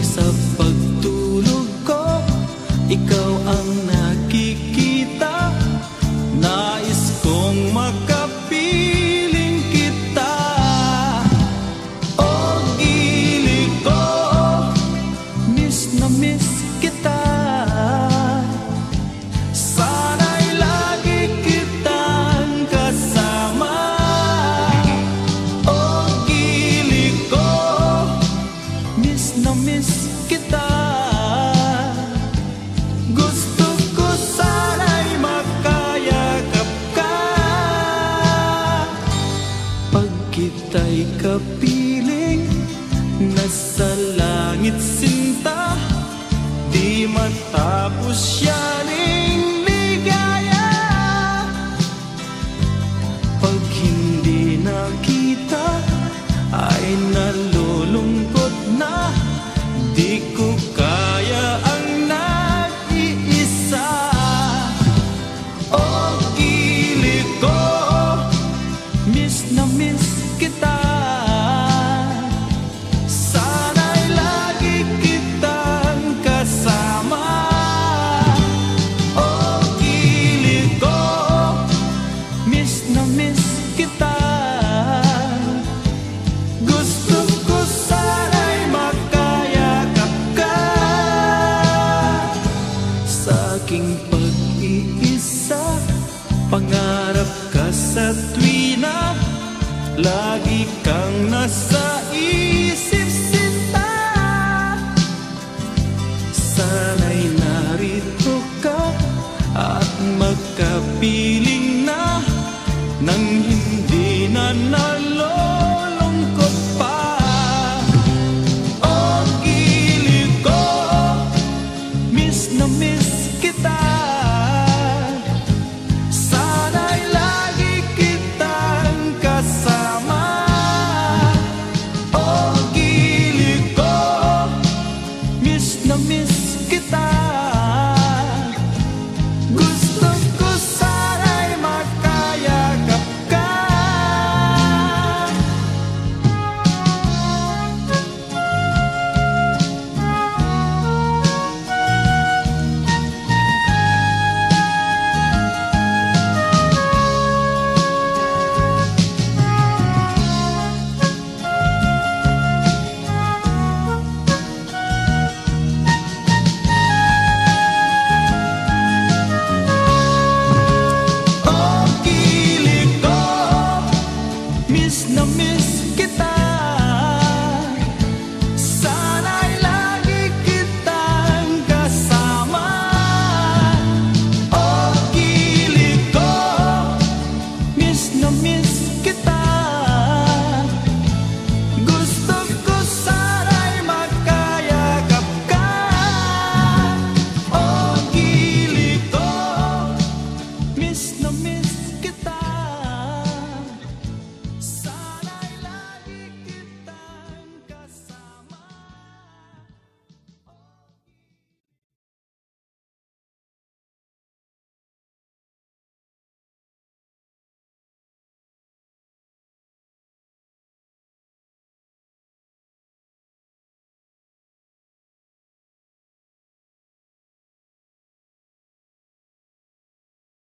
sa pagtulog ko, ikaw ang nakikita. Nais kong makapiling kita. O gili ko, miss na miss kita. Sana'y lagi kitang kasama. O gili ko, miss na miss kita. Gusto ko sana'y makayakap ka. Pag kita'y kapiling, nasa langit sinta, di matapos yaning ligaya. Pag hindi nakita, ay nalulungkot na. Di ko kaya ang nag-iisa. O gili ko, miss na miss kita. Sana'y lagi kitang kasama. O gili ko, miss na miss kita. Gusto ko sana'y makayakap ka. Sa aking pag-iisa, pangarap ka sa tuwina. Lagi kang nasa isip sinta. Sana'y narito ka at magkapiling na, nang hindi na nalulungkot pa. O gili ko, miss na miss kita. Sana'y lagi kitang kasama. O gili ko, miss na miss kita.